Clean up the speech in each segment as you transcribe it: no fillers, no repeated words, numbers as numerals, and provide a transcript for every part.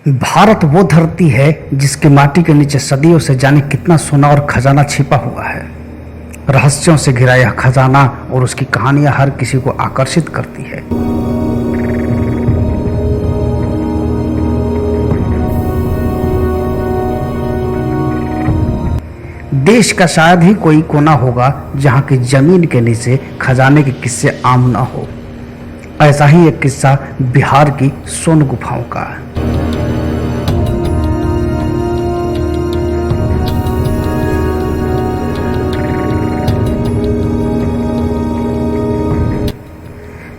भारत वो धरती है जिसकी माटी के नीचे सदियों से जाने कितना सोना और खजाना छिपा हुआ है। रहस्यों से घिरा यह खजाना और उसकी कहानियां हर किसी को आकर्षित करती है। देश का शायद ही कोई कोना होगा जहां की जमीन के नीचे खजाने के किस्से आम न हो। ऐसा ही एक किस्सा बिहार की सोन गुफाओं का है।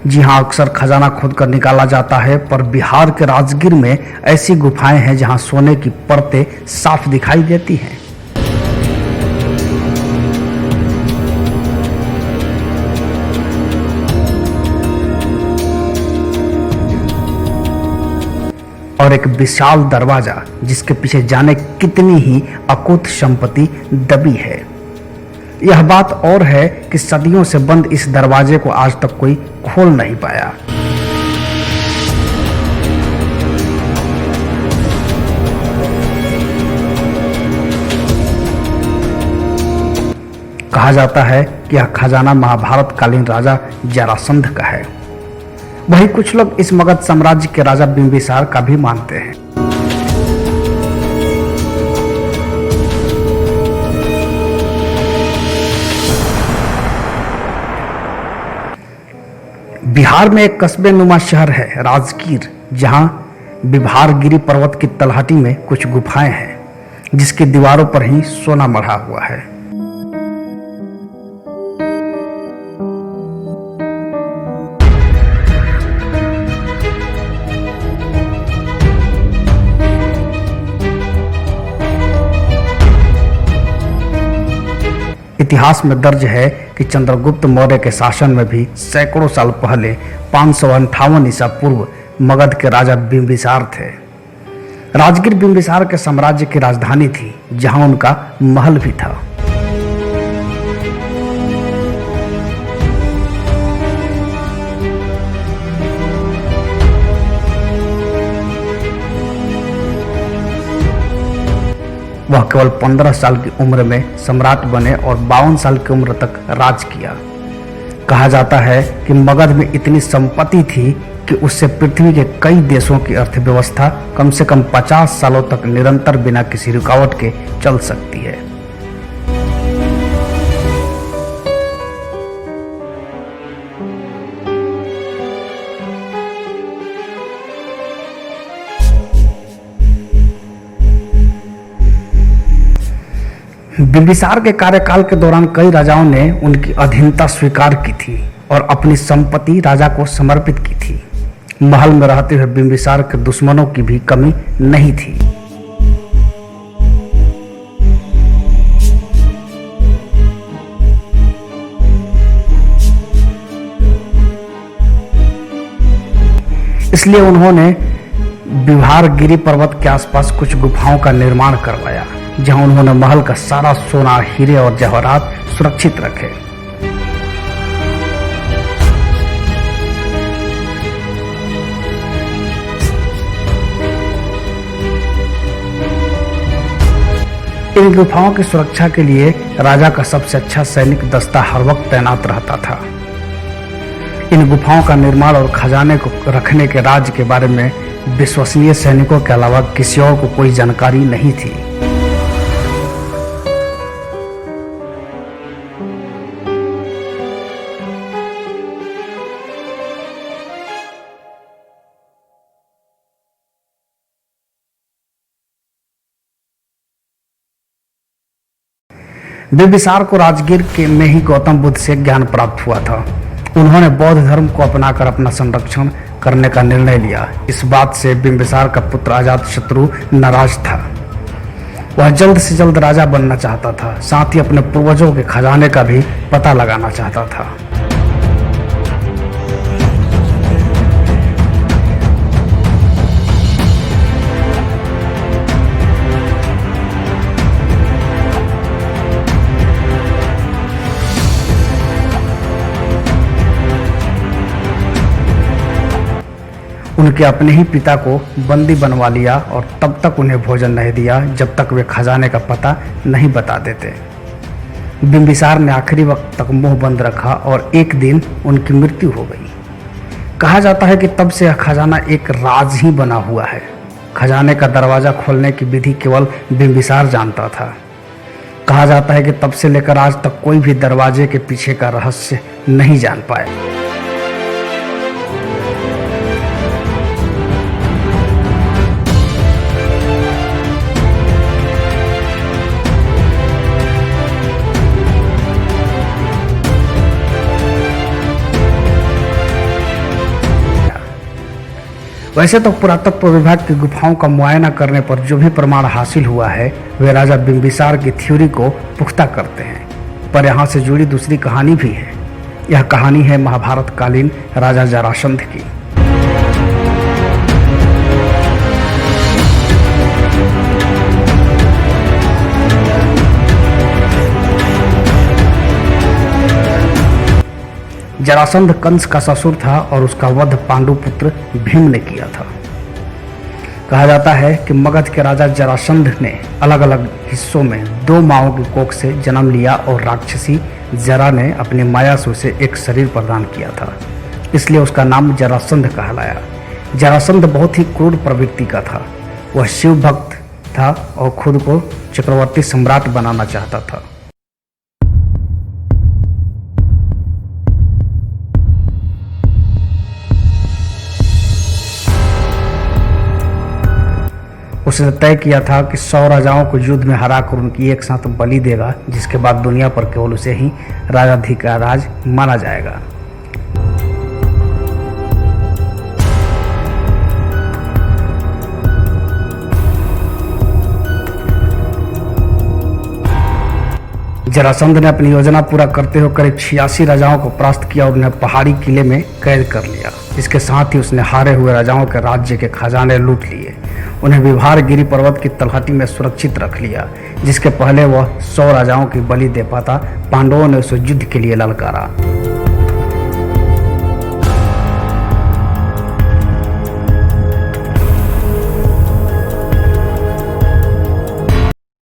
जी हाँ, अक्सर खजाना खोद कर निकाला जाता है, पर बिहार के राजगीर में ऐसी गुफाएं हैं जहां सोने की परतें साफ दिखाई देती हैं। और एक विशाल दरवाजा जिसके पीछे जाने कितनी ही अकूत संपत्ति दबी है। यह बात और है कि सदियों से बंद इस दरवाजे को आज तक कोई खोल नहीं पाया। कहा जाता है कि यह खजाना महाभारत कालीन राजा जरासंध का है। वहीं कुछ लोग इस मगध साम्राज्य के राजा बिंबिसार का भी मानते हैं। बिहार में एक कस्बे नुमा शहर है राजगीर, जहां विभारगिरी पर्वत की तलहटी में कुछ गुफाएं हैं जिसकी दीवारों पर ही सोना मढ़ा हुआ है। इतिहास में दर्ज है कि चंद्रगुप्त मौर्य के शासन में भी सैकड़ों साल पहले 558 ईसा पूर्व मगध के राजा बिंबिसार थे। राजगीर बिंबिसार के साम्राज्य की राजधानी थी, जहां उनका महल भी था। वह केवल 15 साल की उम्र में सम्राट बने और 52 साल की उम्र तक राज किया। कहा जाता है कि मगध में इतनी संपत्ति थी कि उससे पृथ्वी के कई देशों की अर्थव्यवस्था कम से कम 50 सालों तक निरंतर बिना किसी रुकावट के चल सकती है। बिंबिसार के कार्यकाल के दौरान कई राजाओं ने उनकी अधीनता स्वीकार की थी और अपनी संपत्ति राजा को समर्पित की थी। महल में रहते हुए बिंबिसार के दुश्मनों की भी कमी नहीं थी। इसलिए उन्होंने विभारगिरी पर्वत के आसपास कुछ गुफाओं का निर्माण करवाया, जहां उन्होंने महल का सारा सोना, हीरे और जवाहरात सुरक्षित रखे। इन गुफाओं की सुरक्षा के लिए राजा का सबसे अच्छा सैनिक दस्ता हर वक्त तैनात रहता था। इन गुफाओं का निर्माण और खजाने को रखने के राज के बारे में विश्वसनीय सैनिकों के अलावा किसी और को कोई जानकारी नहीं थी। बिंबिसार को राजगीर के में ही गौतम बुद्ध से ज्ञान प्राप्त हुआ था। उन्होंने बौद्ध धर्म को अपनाकर अपना संरक्षण करने का निर्णय लिया। इस बात से बिंबिसार का पुत्र अजातशत्रु नाराज था। वह जल्द से जल्द राजा बनना चाहता था, साथ ही अपने पूर्वजों के खजाने का भी पता लगाना चाहता था। उनके अपने ही पिता को बंदी बनवा लिया और तब तक उन्हें भोजन नहीं दिया जब तक वे खजाने का पता नहीं बता देते। बिंबिसार ने आखिरी वक्त तक मुंह बंद रखा और एक दिन उनकी मृत्यु हो गई। कहा जाता है कि तब से यह खजाना एक राज ही बना हुआ है। खजाने का दरवाजा खोलने की विधि केवल बिंबिसार जानता था। कहा जाता है कि तब से लेकर आज तक कोई भी दरवाजे के पीछे का रहस्य नहीं जान पाए। वैसे तो पुरातत्व विभाग की गुफाओं का मुआयना करने पर जो भी प्रमाण हासिल हुआ है वे राजा बिंबिसार की थ्योरी को पुख्ता करते हैं, पर यहाँ से जुड़ी दूसरी कहानी भी है। यह कहानी है महाभारत कालीन राजा जरासंध की। जरासंध कंस का ससुर था और उसका वध पांडु पुत्र भीम ने किया था। कहा जाता है कि मगध के राजा जरासंध ने अलग अलग हिस्सों में 2 माओं की कोख से जन्म लिया और राक्षसी जरा ने अपनी माया से उसे एक शरीर प्रदान किया था, इसलिए उसका नाम जरासंध कहलाया। जरासंध बहुत ही क्रूर प्रवृत्ति का था। वह शिव भक्त था और खुद को चक्रवर्ती सम्राट बनाना चाहता था। उसने तय किया था कि 100 राजाओं को युद्ध में हराकर उनकी एक साथ बलि देगा, जिसके बाद दुनिया पर केवल उसे ही राजाधिराज माना जाएगा। जरासंध ने अपनी योजना पूरा करते हुए करीब 86 राजाओं को परास्त किया और उन्हें पहाड़ी किले में कैद कर लिया। इसके साथ ही उसने हारे हुए राजाओं के राज्य के खजाने लूट लिए। उन्हें विभारगिरी पर्वत की तलहटी में सुरक्षित रख लिया। जिसके पहले वह 100 राजाओं की बलि दे पाता, पांडवों ने उसे युद्ध के लिए ललकारा।